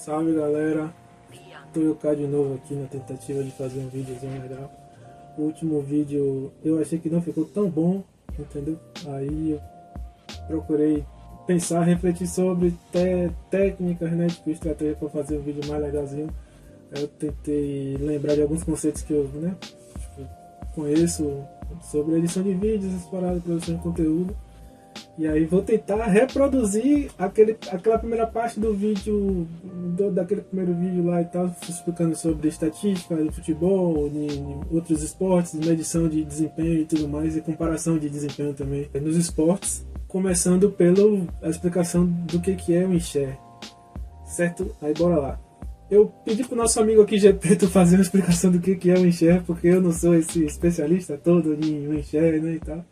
Salve galera, tô eu cá de novo aqui na tentativa de fazer um videozinho legal. O último vídeo eu achei que não ficou tão bom, entendeu? Aí eu procurei pensar, refletir sobre técnicas, né, tipo estratégia para fazer um vídeo mais legalzinho. Aí eu tentei lembrar de alguns conceitos que eu, né, tipo, conheço sobre edição de vídeos, essas paradas, produção de conteúdo. E aí vou tentar reproduzir aquela primeira parte do vídeo, daquele primeiro vídeo lá e tal, explicando sobre estatística de futebol, de outros esportes, medição de desempenho e tudo mais, e comparação de desempenho também nos esportes, começando pela explicação do que é o enxergue, certo? Aí bora lá. Eu pedi pro nosso amigo aqui, Gepeto, fazer uma explicação do que é o enxergue, porque eu não sou esse especialista todo em enxergue, né, e tal.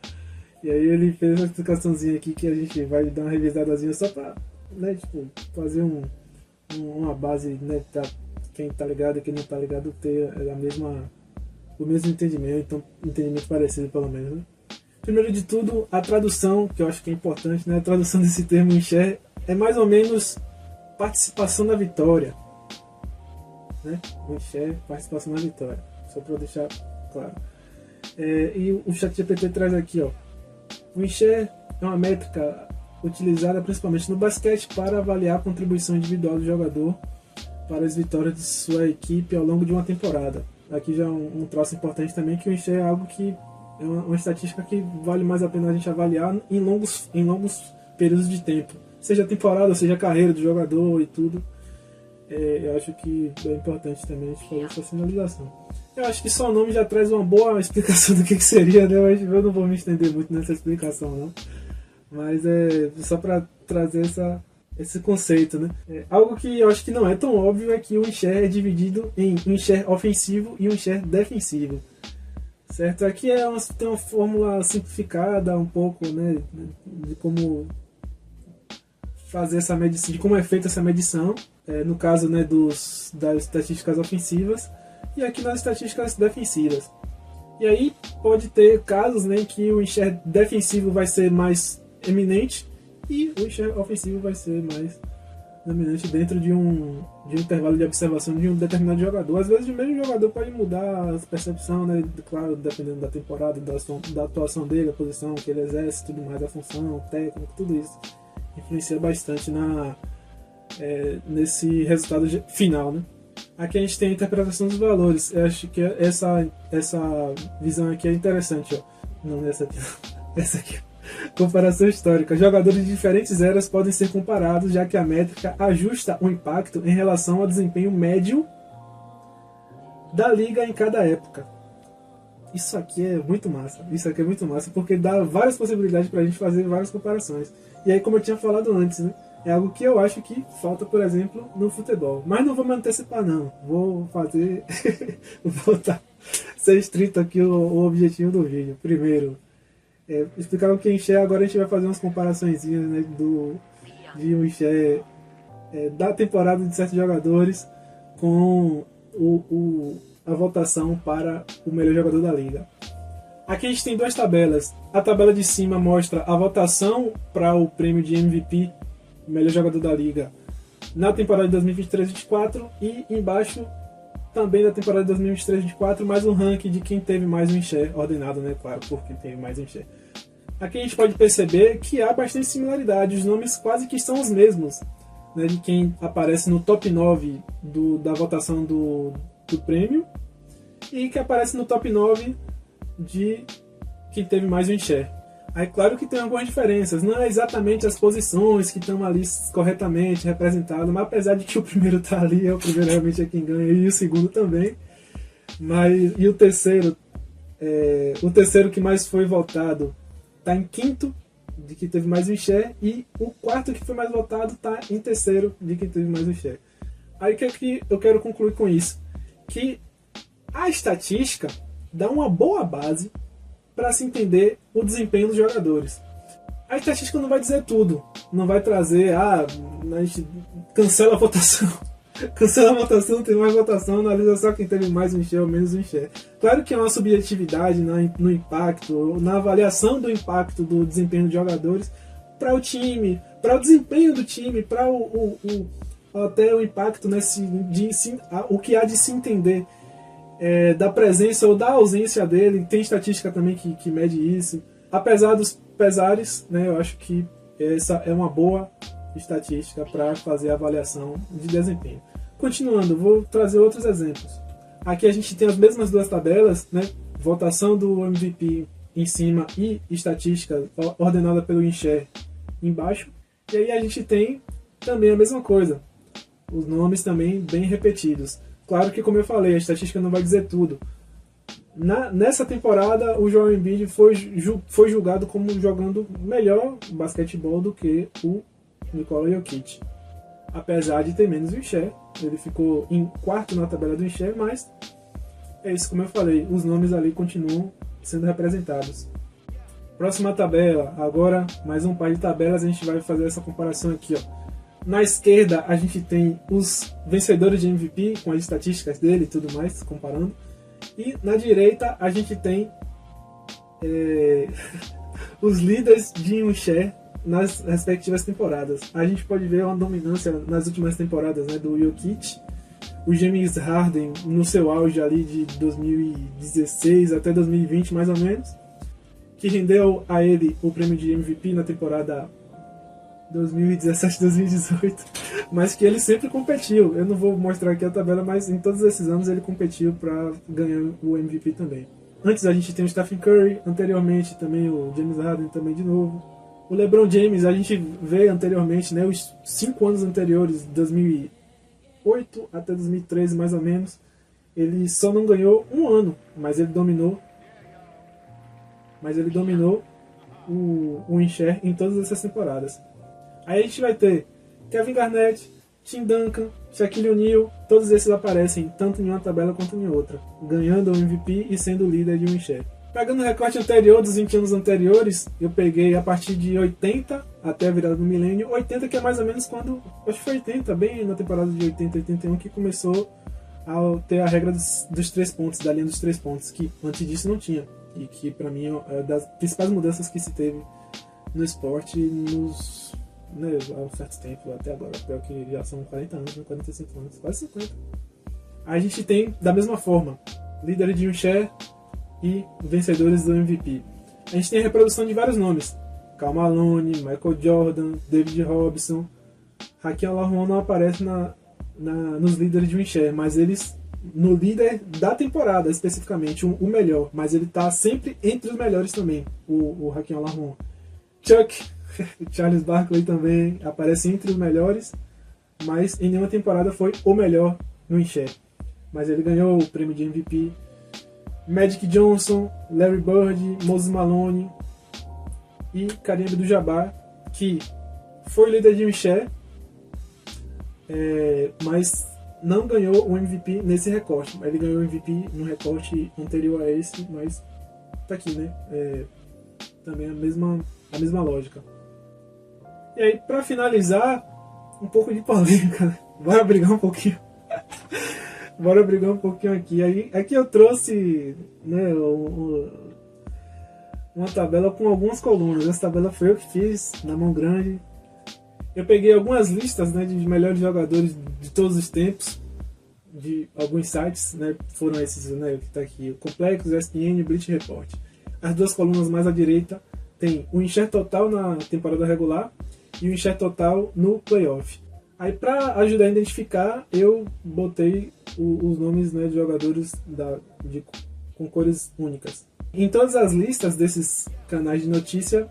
E aí ele fez uma explicaçãozinha aqui que a gente vai dar uma revisadazinha só pra, né, tipo, fazer uma base, né, pra quem tá ligado e quem não tá ligado ter o mesmo entendimento, então entendimento parecido pelo menos, né? Primeiro de tudo, a tradução, que eu acho que é importante, né, a tradução desse termo enxergue é mais ou menos participação na vitória, né, o enxergue, participação na vitória, só pra deixar claro. E o ChatGPT traz aqui, ó, o enxergue é uma métrica utilizada principalmente no basquete para avaliar a contribuição individual do jogador para as vitórias de sua equipe ao longo de uma temporada. Aqui já um troço importante também, que o enxergue é algo que é uma estatística que vale mais a pena a gente avaliar em longos períodos de tempo, seja temporada, seja carreira do jogador e tudo. Eu acho que é importante também a gente fazer essa sinalização. Eu acho que só o nome já traz uma boa explicação do que seria, né? Eu não vou me estender muito nessa explicação, não. Mas é só para trazer esse conceito, né? Algo que eu acho que não é tão óbvio é que o enxergue é dividido em um enxergue ofensivo e um enxergue defensivo. Certo? Aqui tem uma fórmula simplificada um pouco, né? De como fazer essa medição, de como é feita essa medição. No caso, né, das estatísticas ofensivas e aqui nas estatísticas defensivas. E aí pode ter casos, né, que o enxergue defensivo vai ser mais eminente e o enxergue ofensivo vai ser mais eminente dentro de um intervalo de observação de um determinado jogador. Às vezes o mesmo jogador pode mudar a percepção, né, claro, dependendo da temporada, da atuação dele, a posição que ele exerce, tudo mais, a função, o técnico, tudo isso influencia bastante nesse resultado final, né? Aqui a gente tem a interpretação dos valores. Eu acho que essa visão aqui é interessante, ó. Não nessa aqui, essa aqui. Comparação histórica. Jogadores de diferentes eras podem ser comparados, já que a métrica ajusta o impacto em relação ao desempenho médio da liga em cada época. Isso aqui é muito massa. Isso aqui é muito massa, porque dá várias possibilidades pra gente fazer várias comparações. E aí, como eu tinha falado antes, né? É algo que eu acho que falta, por exemplo, no futebol. Mas não vou me antecipar, não. Vou fazer... vou ser estrito aqui o objetivo do vídeo. Primeiro, explicar o que é enxergue. Agora a gente vai fazer umas comparaçõezinhas, né, de um enxergue da temporada de certos jogadores com a votação para o melhor jogador da liga. Aqui a gente tem duas tabelas. A tabela de cima mostra a votação para o prêmio de MVP, melhor jogador da liga, na temporada de 2023-24, e embaixo também na temporada de 2023-24, mais um ranking de quem teve mais um enxergue, ordenado, né, claro, por quem teve mais um enxergue. Aqui a gente pode perceber que há bastante similaridade, os nomes quase que são os mesmos, né, de quem aparece no top 9 da votação do prêmio e que aparece no top 9 de quem teve mais um enxergue. Aí claro que tem algumas diferenças, não é exatamente as posições que estão ali corretamente representadas, mas apesar de que o primeiro tá ali, o primeiro realmente é quem ganha, e o segundo também, e o terceiro que mais foi votado tá em quinto de quem teve mais um enxergue, e o quarto que foi mais votado tá em terceiro de quem teve mais um enxergue. Aí que eu quero concluir com isso, que a estatística dá uma boa base para se entender o desempenho dos jogadores. A estatística não vai dizer tudo, não vai trazer, a gente cancela a votação, cancela a votação, tem mais votação, analisa só quem teve mais um enxergue ou menos um enxergue. Claro que é uma subjetividade no impacto, na avaliação do impacto do desempenho dos jogadores para o time, para o desempenho do time, para até o impacto o que há de se entender da presença ou da ausência dele. Tem estatística também que mede isso. Apesar dos pesares, né, eu acho que essa é uma boa estatística para fazer a avaliação de desempenho. Continuando, vou trazer outros exemplos. Aqui a gente tem as mesmas duas tabelas, né, votação do MVP em cima e estatística ordenada pelo WinShare embaixo. E aí a gente tem também a mesma coisa, os nomes também bem repetidos. Claro que, como eu falei, a estatística não vai dizer tudo. Nessa temporada, o Joel Embiid foi julgado como jogando melhor basquetebol do que o Nikola Jokic. Apesar de ter menos WinShare, ele ficou em quarto na tabela do WinShare, mas é isso, como eu falei, os nomes ali continuam sendo representados. Próxima tabela, agora mais um par de tabelas, a gente vai fazer essa comparação aqui, ó. Na esquerda a gente tem os vencedores de MVP com as estatísticas dele e tudo mais, comparando. E na direita a gente tem os líderes de WinShare nas respectivas temporadas. A gente pode ver uma dominância nas últimas temporadas, né, do Jokic. O James Harden no seu auge ali de 2016 até 2020 mais ou menos, que rendeu a ele o prêmio de MVP na temporada 2017-2018, mas que ele sempre competiu. Eu não vou mostrar aqui a tabela, mas em todos esses anos ele competiu para ganhar o MVP também. Antes a gente tem o Stephen Curry, anteriormente também o James Harden também de novo. O LeBron James a gente vê anteriormente, né, os 5 anos anteriores, 2008 até 2013 mais ou menos, ele só não ganhou um ano, mas ele dominou o WinShare em todas essas temporadas. Aí a gente vai ter Kevin Garnett, Tim Duncan, Shaquille O'Neal, todos esses aparecem tanto em uma tabela quanto em outra, ganhando o MVP e sendo líder de WinShare. Pegando o recorte anterior dos 20 anos anteriores, eu peguei a partir de 80 até a virada do milênio. 80 que é mais ou menos quando, acho que foi 80, bem na temporada de 80 e 81 que começou a ter a regra dos 3 pontos, da linha dos 3 pontos, que antes disso não tinha. E que pra mim é das principais mudanças que se teve no esporte há um certo tempo até agora, pior que já são 40 anos, 45 anos, quase 50. A gente tem, da mesma forma, líderes de WinShare e vencedores do MVP. A gente tem a reprodução de vários nomes: Karl Malone, Michael Jordan, David Robinson. Hakeem Olajuwon não aparece nos líderes de WinShare, mas eles no líder da temporada especificamente, o melhor, mas ele está sempre entre os melhores também, o Hakeem Olajuwon. Chuck, Charles Barkley também aparece entre os melhores, mas em nenhuma temporada foi o melhor no WinShare, mas ele ganhou o prêmio de MVP. Magic Johnson, Larry Bird, Moses Malone e Kareem Abdul-Jabbar, que foi líder de WinShare, mas não ganhou o MVP nesse recorte. Ele ganhou o MVP no recorte anterior a esse, mas tá aqui, né? Também a mesma lógica. E aí, pra finalizar, um pouco de polêmica, né? Bora brigar um pouquinho. Bora brigar um pouquinho aqui. Aqui eu trouxe, né, uma tabela com algumas colunas. Essa tabela foi eu que fiz, na mão grande. Eu peguei algumas listas, né, de melhores jogadores de todos os tempos, de alguns sites, né, foram esses, né, que tá aqui, o Complexo, ESPN e Bleacher Report. As duas colunas mais à direita tem o WinShare total na temporada regular e o WinShare total no playoff. Aí, para ajudar a identificar, eu botei os nomes, né, de jogadores com cores únicas. Em todas as listas desses canais de notícia,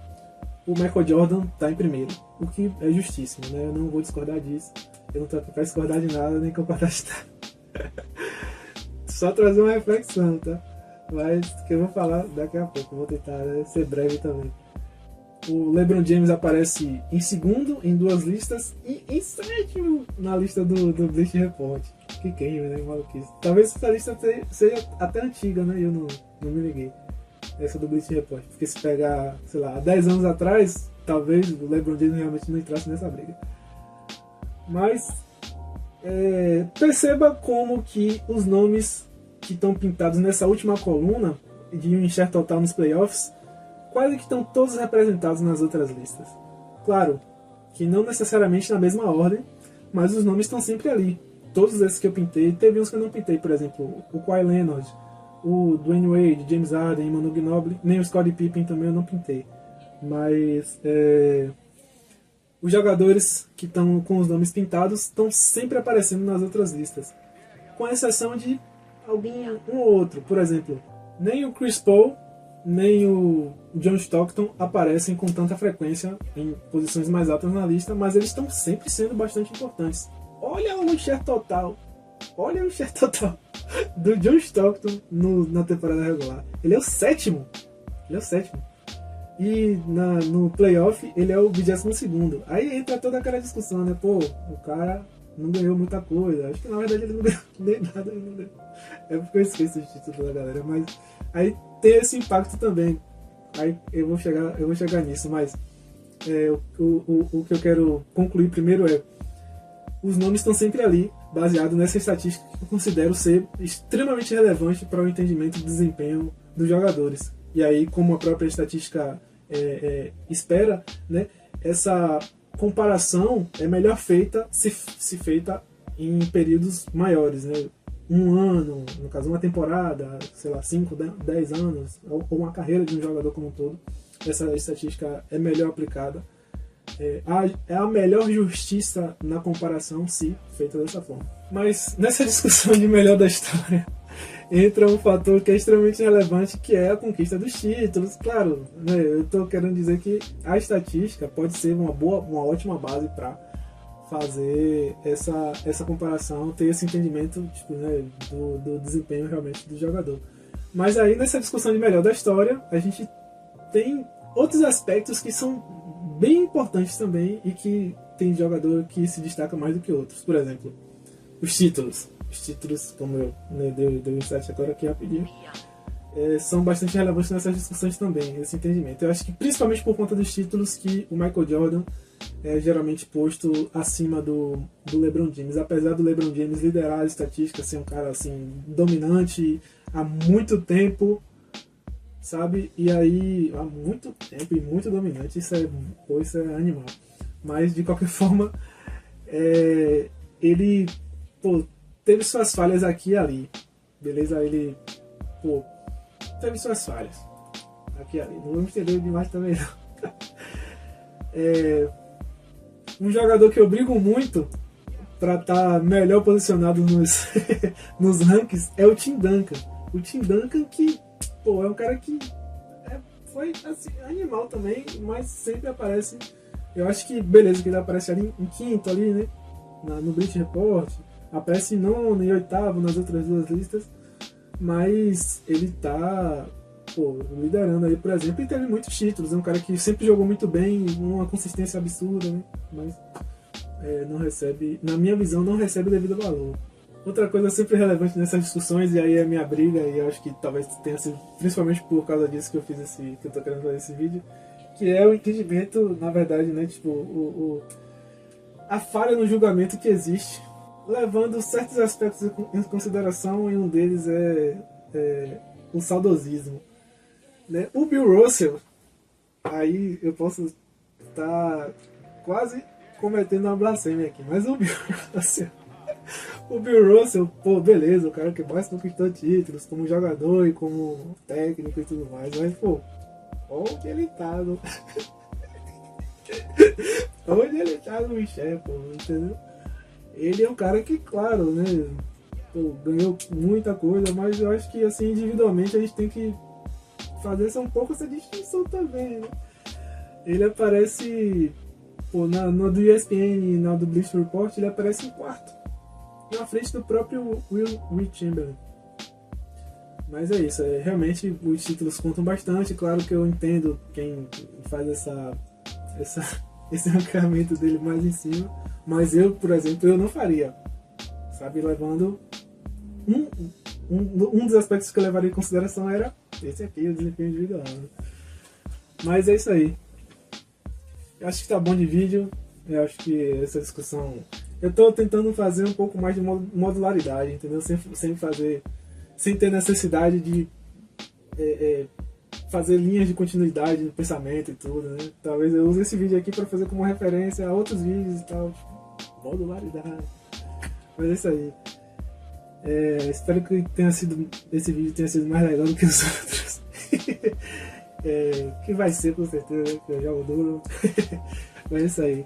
o Michael Jordan está em primeiro, o que é justíssimo, né? Eu não vou discordar disso, eu não estou aqui para discordar de nada, nem compartilhar. Só trazer uma reflexão, tá? Mas que eu vou falar daqui a pouco, vou tentar ser breve também. O LeBron James aparece em segundo em duas listas e em sétimo na lista do Bleacher Report. Que queime, né? Maluquice. Talvez essa lista seja até antiga, né? E eu não me liguei. Essa do Bleacher Report. Porque se pegar, sei lá, há 10 anos atrás, talvez o LeBron James realmente não entrasse nessa briga. Mas perceba como que os nomes que estão pintados nessa última coluna de WinShare total nos playoffs quase que estão todos representados nas outras listas. Claro que não necessariamente na mesma ordem, mas os nomes estão sempre ali. Todos esses que eu pintei, teve uns que eu não pintei, por exemplo, o Kawhi Leonard, o Dwayne Wade, James Harden, Manu Ginobili, nem o Scottie Pippen também eu não pintei. Mas os jogadores que estão com os nomes pintados estão sempre aparecendo nas outras listas, com exceção de um ou outro. Por exemplo, nem o Chris Paul nem o John Stockton aparecem com tanta frequência em posições mais altas na lista, mas eles estão sempre sendo bastante importantes. Olha o share total do John Stockton na temporada regular. Ele é o sétimo. E no playoff ele é o 22º. Aí entra toda aquela discussão, né? Pô, o cara não ganhou muita coisa. Acho que na verdade ele não ganhou nem nada. Ele não ganhou. É porque eu esqueço os títulos da galera. Mas aí tem esse impacto também. Aí eu vou chegar nisso. Mas o que eu quero concluir primeiro é: os nomes estão sempre ali, baseado nessa estatística que eu considero ser extremamente relevante para o entendimento do desempenho dos jogadores. E aí, como a própria estatística espera, né, essa comparação é melhor feita se feita em períodos maiores, né? Um ano, no caso uma temporada, sei lá, 5, 10 anos, ou uma carreira de um jogador como um todo. Essa estatística é melhor aplicada. É a melhor justiça na comparação, se feita dessa forma. Mas nessa discussão de melhor da história entra um fator que é extremamente relevante, que é a conquista dos títulos. Claro, né, eu estou querendo dizer que a estatística pode ser uma ótima base para fazer essa comparação, ter esse entendimento, tipo, né, do desempenho realmente do jogador. Mas aí nessa discussão de melhor da história, a gente tem outros aspectos que são bem importantes também e que tem jogador que se destaca mais do que outros. Por exemplo, os títulos. Os títulos, como eu dei um insight agora aqui rapidinho, são bastante relevantes nessas discussões também, esse entendimento. Eu acho que principalmente por conta dos títulos que o Michael Jordan é geralmente posto acima do LeBron James. Apesar do LeBron James liderar a estatística, ser um cara assim, dominante há muito tempo, sabe? E aí, há muito tempo e muito dominante, isso é animal. Mas, de qualquer forma, ele teve suas falhas aqui e ali. Beleza? Ele teve suas falhas aqui e ali. Não vamos entender demais também, não. Um jogador que eu brigo muito para estar melhor posicionado nos rankings é o Tim Duncan. O Tim Duncan que é um cara que foi assim, animal também, mas sempre aparece. Eu acho que beleza, que ele aparece ali em quinto ali, né? No Bleacher Report, aparece em nono e oitavo nas outras duas listas, mas ele tá liderando aí, por exemplo, e teve muitos títulos. É um cara que sempre jogou muito bem, uma consistência absurda, né? Mas não recebe, na minha visão, não recebe o devido valor. Outra coisa sempre relevante nessas discussões, e aí é a minha briga, e eu acho que talvez tenha sido principalmente por causa disso que eu fiz que eu tô querendo fazer esse vídeo, que é o entendimento, na verdade, né, tipo, a falha no julgamento que existe, levando certos aspectos em consideração, e um deles é o saudosismo, né? O Bill Russell, aí eu posso estar quase cometendo uma blasfêmia aqui, mas o Bill Russell, beleza, o cara que mais conquistou títulos como jogador e como técnico e tudo mais, mas onde ele tá onde ele tá no Michel, entendeu? Ele é um cara que, claro, né, ganhou muita coisa, mas eu acho que assim, individualmente a gente tem que fazer um pouco essa distinção também, né? Ele aparece no do ESPN e na do Bleacher Report, ele aparece em quarto, na frente do próprio Will Chamberlain. Mas é isso, realmente os títulos contam bastante. Claro que eu entendo quem faz esse ranqueamento dele mais em cima, mas eu, por exemplo, eu não faria, sabe, levando um dos aspectos que eu levaria em consideração era esse aqui, o desempenho individual, né? Mas é isso aí, eu acho que tá bom de vídeo. Eu acho que essa discussão, eu tô tentando fazer um pouco mais de modularidade, entendeu? Sem ter necessidade de fazer linhas de continuidade no pensamento e tudo, né? Talvez eu use esse vídeo aqui para fazer como referência a outros vídeos e tal. Modularidade. Mas é isso aí. Espero que esse vídeo tenha sido mais legal do que os outros. Que vai ser com certeza, né? Que eu já mudou. Mas é isso aí.